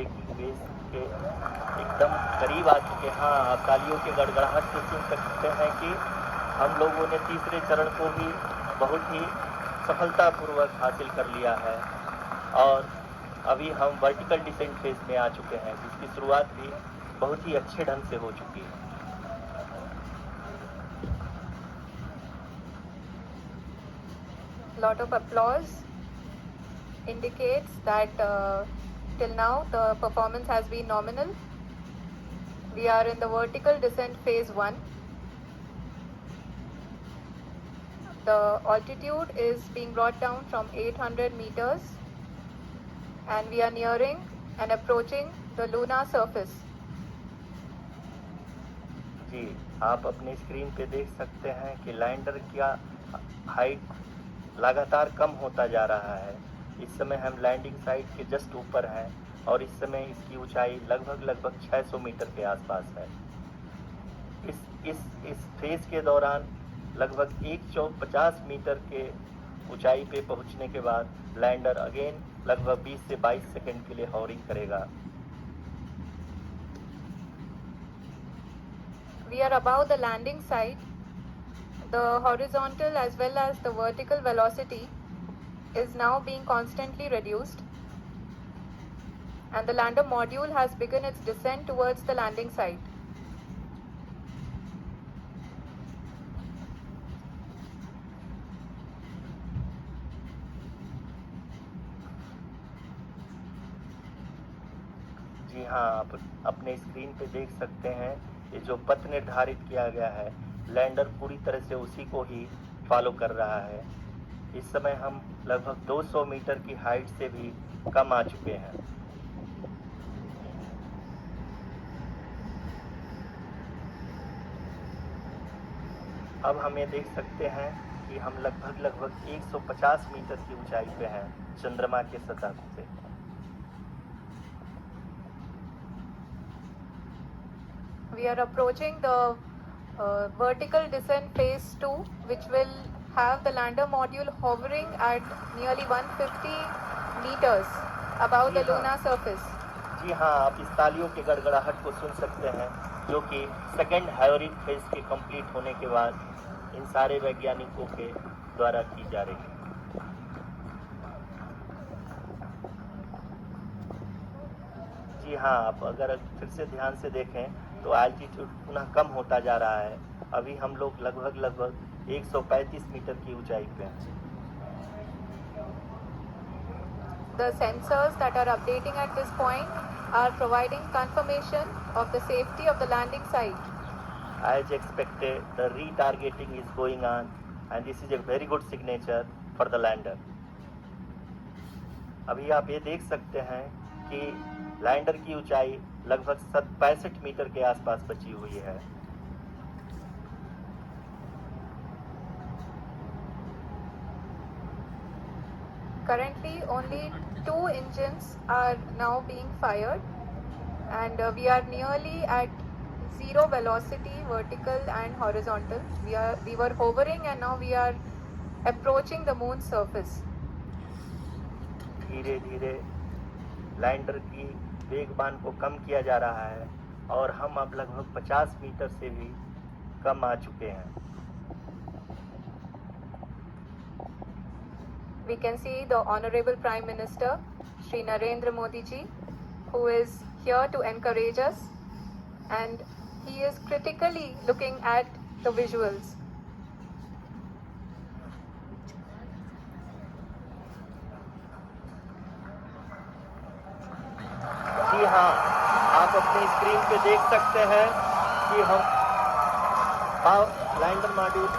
Breaking base के एकदम करीब आ चुके हैं। हाँ, आप तालियों के गड़गड़ाहट से सुन सकते हैं कि हम लोगों ने तीसरे चरण को भी बहुत ही सफलतापूर्वक हासिल कर लिया है और अभी हम वर्टिकल डिसेंट फेज में आ चुके हैं, जिसकी शुरुआत भी बहुत ही अच्छे ढंग से हो चुकी है। Lot of applause indicates that till now the performance has been nominal. We are in the vertical descent phase 1. The altitude is being brought down from 800 meters and we are nearing and approaching the lunar surface. जी, आप अपनी screen पे देख सकते हैं कि lander का height लगातार कम होता जा रहा है। इस समय हम लैंडिंग साइट के जस्ट ऊपर हैं और इस समय इसकी ऊंचाई लगभग 600 मीटर के आसपास है। इस फेज के दौरान लगभग 150 मीटर के ऊंचाई पे पहुंचने के बाद लैंडर अगेन लगभग 20 से 22 सेकंड के लिए हॉवरिंग करेगा। We are above the landing site. The horizontal as well as the vertical velocity is now being constantly reduced and the lander module has begun its descent towards the landing site. जी हाँ, आप अपने screen पे देख सकते हैं ये जो पथ निर्धारित किया गया है, लैंडर पूरी तरह से उसी को ही फॉलो कर रहा है। इस समय हम लगभग 200 मीटर की हाइट से भी कम आ चुके हैं। अब हम ये देख सकते हैं कि हम लगभग 150 मीटर की ऊंचाई पे हैं चंद्रमा के सतह से। We are approaching the vertical descent phase 2, which will have the lander module hovering at nearly 150 meters above the lunar surface. जी हाँ, आप इस तालियों के गड़गड़ाहट को सुन सकते हैं, जो कि सेकेंड हाइवरिंग फेज के कंप्लीट होने के बाद इन सारे वैज्ञानिकों के द्वारा की जा रही है। जी हाँ, आप अगर फिर से ध्यान से देखें तो एल्टीट्यूड पुनः कम होता जा रहा है। अभी हम लोग लगभग 135 मीटर की ऊंचाई पे हैं। The sensors that are updating at this point are providing confirmation of the safety of the landing site. As expected, the retargeting is going on and this is a very good signature for the lander. अभी आप ये देख सकते हैं कि lander की ऊंचाई लगभग 65 मीटर के आसपास बची हुई है। Currently only 2 engines are now being fired and we are nearly at zero velocity, vertical and horizontal. We were hovering and now we are approaching the moon's surface. धीरे धीरे लैंडर की वेगमान को कम किया जा रहा है और हम अब लगभग 50 मीटर से भी कम आ चुके हैं। We can see the Honorable Prime Minister, Shri Narendra Modi ji, who is here to encourage us and he is critically looking at the visuals. जी हाँ, आप अपनी स्क्रीन पे देख सकते हैं कि हम lander module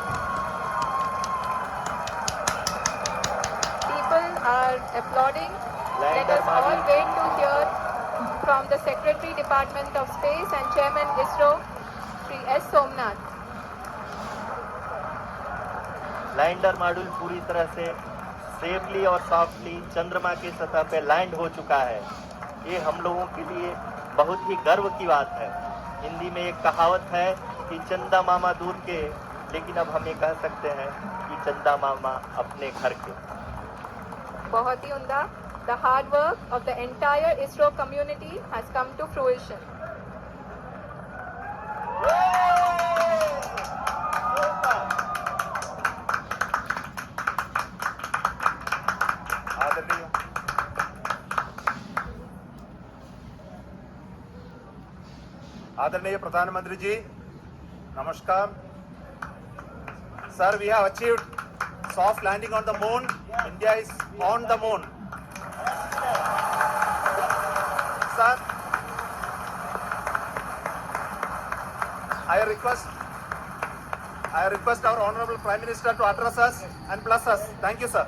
are applauding. Let us all wait to hear from the Secretary Department of Space and Chairman ISRO, Shri S. Somnath. Lander module पूरी तरह से सेफली और सॉफ्टली चंद्रमा की सतह पे लैंड हो चुका है। ये हम लोगों के लिए बहुत ही गर्व की बात है। हिंदी में एक कहावत है कि चंदा मामा दूर के, लेकिन अब हम ये कह सकते हैं कि चंदा मामा अपने घर के। बहुत ही उम्दा। the hard work of the entire ISRO community has come to fruition. आदरणीय आदरणीय प्रधानमंत्री जी, नमस्कार. Sir, we have achieved soft landing on the moon. India is on the moon. Sir, I request our Honorable Prime Minister to address us and bless us. Thank you, sir.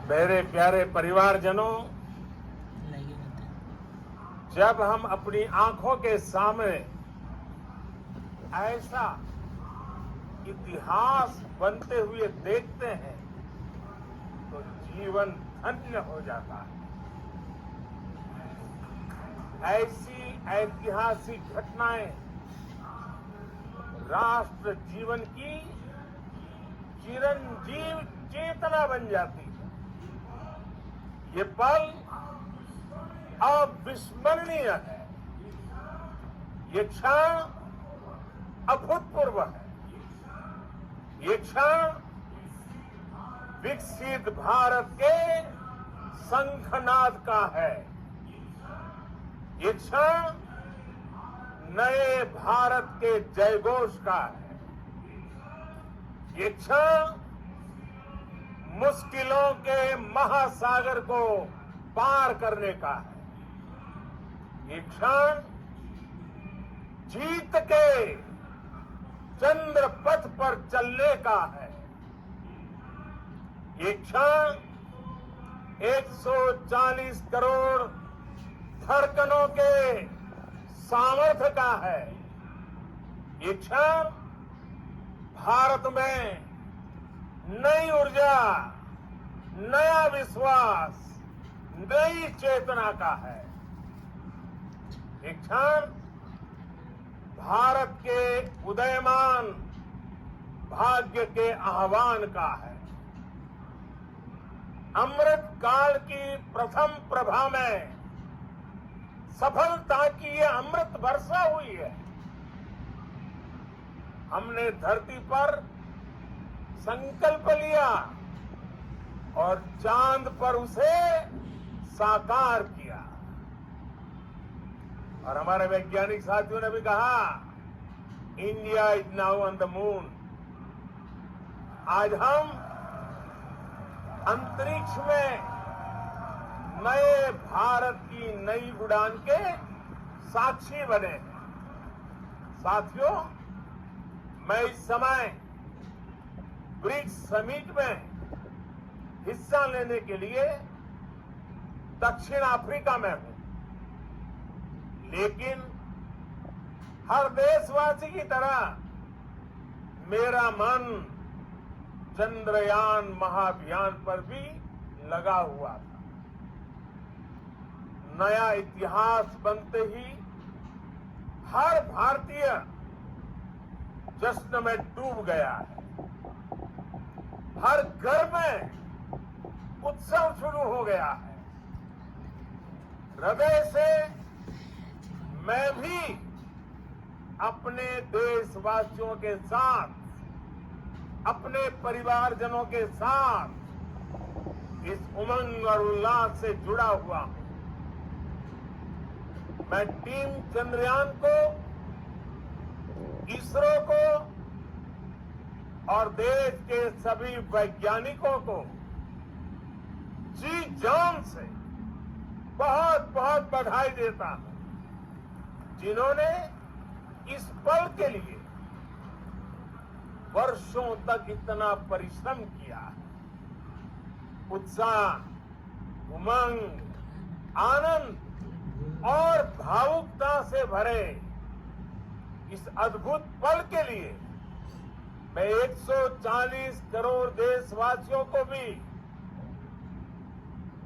मेरे प्यारे परिवारजनों, जब हम अपनी आंखों के सामने ऐसा इतिहास बनते हुए देखते हैं तो जीवन धन्य हो जाता है. ऐसी ऐतिहासिक घटनाएं राष्ट्र जीवन की चिरंजीव चेतना बन जाती है. ये पल अविस्मरणीय है. ये क्षण अभूतपूर्व है. ये क्षण विकसित भारत के शंखनाद का है. ये क्षण नए भारत के जयघोष का है. ये क्षण मुश्किलों के महासागर को पार करने का है. ये क्षण जीत के चंद्र पथ पर चलने का है. ये क्षण 140 करोड़ धड़कनों के सामर्थ्य का है. ये क्षण भारत में नई ऊर्जा, नया विश्वास, नई चेतना का है. एक क्षण भारत के उदयमान भाग्य के आह्वान का है. अमृत काल की प्रथम प्रभा में सफलता की ये अमृत वर्षा हुई है. हमने धरती पर संकल्प लिया और चांद पर उसे साकार किया. और हमारे वैज्ञानिक साथियों ने भी कहा, India is now on the moon. आज हम अंतरिक्ष में नए भारत की नई उड़ान के साक्षी बने हैं. साथियों, मैं इस समय ब्रिक्स समिट में हिस्सा लेने के लिए दक्षिण अफ्रीका में हूं. लेकिन हर देशवासी की तरह मेरा मन चंद्रयान महाअभियान पर भी लगा हुआ था. नया इतिहास बनते ही हर भारतीय जश्न में डूब गया है. हर घर में उत्सव शुरू हो गया है. हृदय से मैं भी अपने देशवासियों के साथ, अपने परिवारजनों के साथ इस उमंग और उल्लास से जुड़ा हुआ हूं. मैं टीम चंद्रयान को, इसरो को और देश के सभी वैज्ञानिकों को जी जान से बहुत बहुत बधाई देता हूं, जिन्होंने इस पल के लिए वर्षों तक इतना परिश्रम किया. उत्साह, उमंग, आनंद और भावुकता से भरे इस अद्भुत पल के लिए मैं 140 करोड़ देशवासियों को भी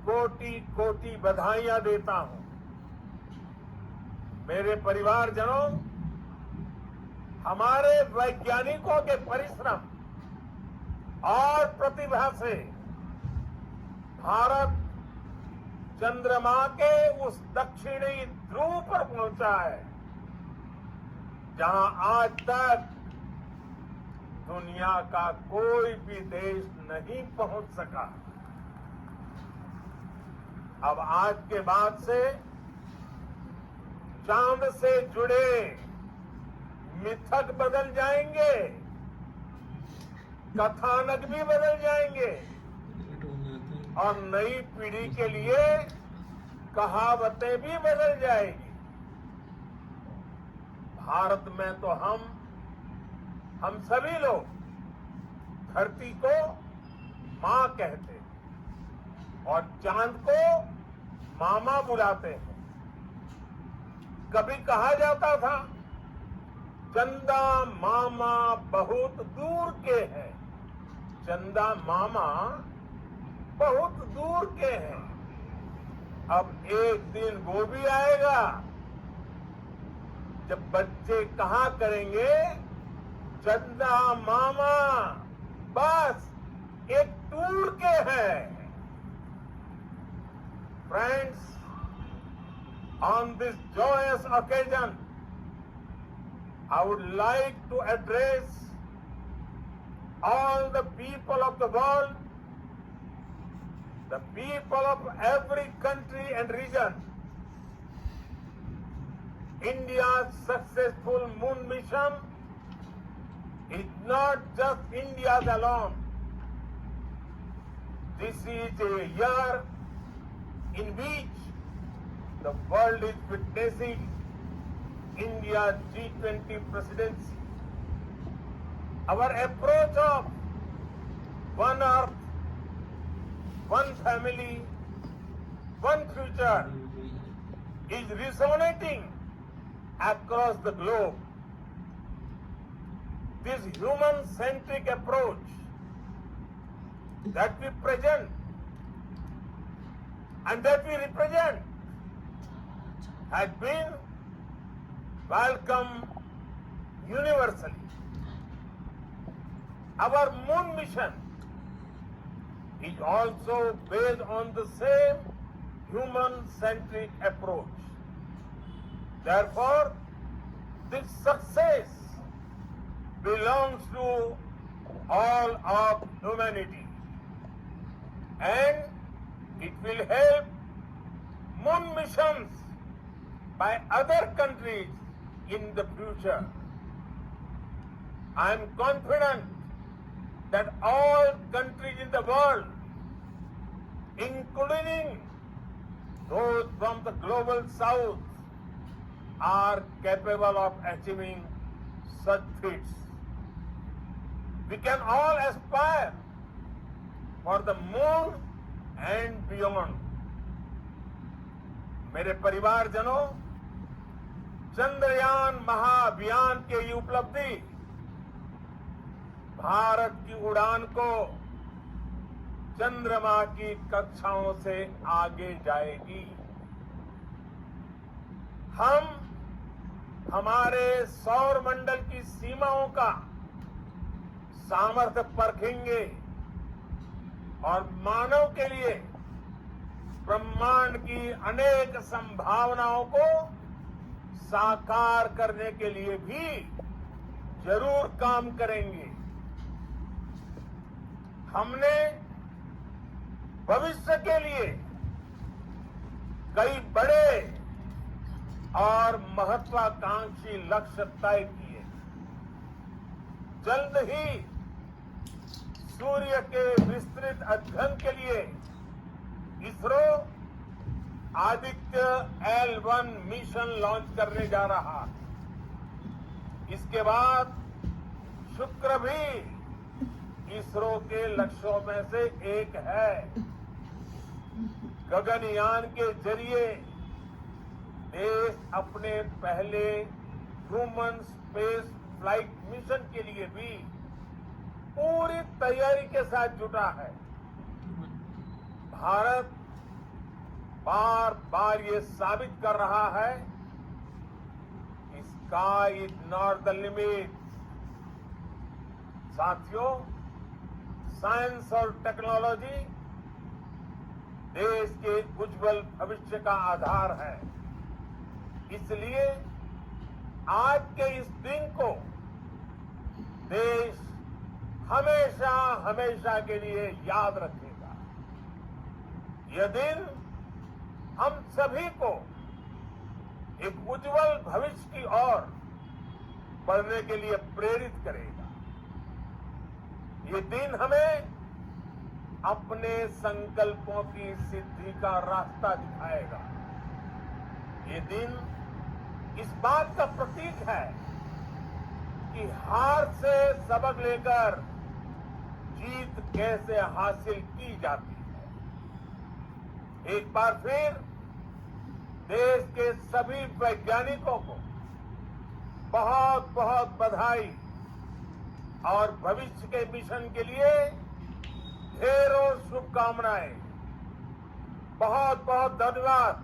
कोटि कोटि बधाइयां देता हूं. मेरे परिवारजनों, हमारे वैज्ञानिकों के परिश्रम और प्रतिभा से भारत चंद्रमा के उस दक्षिणी ध्रुव पर पहुंचा है जहां आज तक दुनिया का कोई भी देश नहीं पहुंच सका। अब आज के बाद से चांद से जुड़े मिथक बदल जाएंगे, कथानक भी बदल जाएंगे और नई पीढ़ी के लिए कहावतें भी बदल जाएगी। भारत में तो हम सभी लोग धरती को मां कहते हैं और चांद को मामा बुलाते हैं। कभी कहा जाता था चंदा मामा बहुत दूर के हैं, चंदा मामा बहुत दूर के हैं। अब एक दिन वो भी आएगा जब बच्चे कहा करेंगे चंदा मामा बस एक टूर के हैं। Friends, on this joyous occasion, I would like to address all the people of the world, the people of every country and region. India's successful moon mission is not just India's alone. This is a year in which the world is witnessing India's G20 presidency. Our approach of one earth, one family, one future is resonating across the globe. This human-centric approach that we present and that we represent has been welcomed universally. Our moon mission is also based on the same human-centric approach. Therefore, this success belongs to all of humanity, and it will help moon missions by other countries in the future. I am confident that all countries in the world, including those from the global south, are capable of achieving such feats. We can all aspire for the moon and beyond. मेरे परिवारजनों, चंद्रयान महाअभियान की ये उपलब्धि भारत की उड़ान को चंद्रमा की कक्षाओं से आगे जाएगी। हम हमारे सौर मंडल की सीमाओं का सामर्थ्य परखेंगे और मानव के लिए ब्रह्मांड की अनेक संभावनाओं को साकार करने के लिए भी जरूर काम करेंगे। हमने भविष्य के लिए कई बड़े और महत्वाकांक्षी लक्ष्य तय किए। जल्द ही सूर्य के विस्तृत अध्ययन के लिए ISRO Aditya L1 mission launch करने जा रहा है। इसके बाद शुक्र भी इसरो के लक्ष्यों में से एक है। गगनयान के जरिए देश अपने पहले ह्यूमन स्पेस फ्लाइट मिशन के लिए भी पूरी तैयारी के साथ जुटा है। भारत बार बार ये साबित कर रहा है कि sky is not the limit. साथियों, साइंस और टेक्नोलॉजी देश के उज्जवल भविष्य का आधार है। इसलिए आज के इस दिन को देश हमेशा हमेशा के लिए याद रखेगा। यह दिन हम सभी को एक उज्जवल भविष्य की ओर बढ़ने के लिए प्रेरित करेगा। ये दिन हमें अपने संकल्पों की सिद्धि का रास्ता दिखाएगा। ये दिन इस बात का प्रतीक है कि हार से सबक लेकर जीत कैसे हासिल की जाती है। एक बार फिर देश के सभी वैज्ञानिकों को बहुत बहुत बधाई और भविष्य के मिशन के लिए ढेरों शुभकामनाएं। बहुत बहुत धन्यवाद।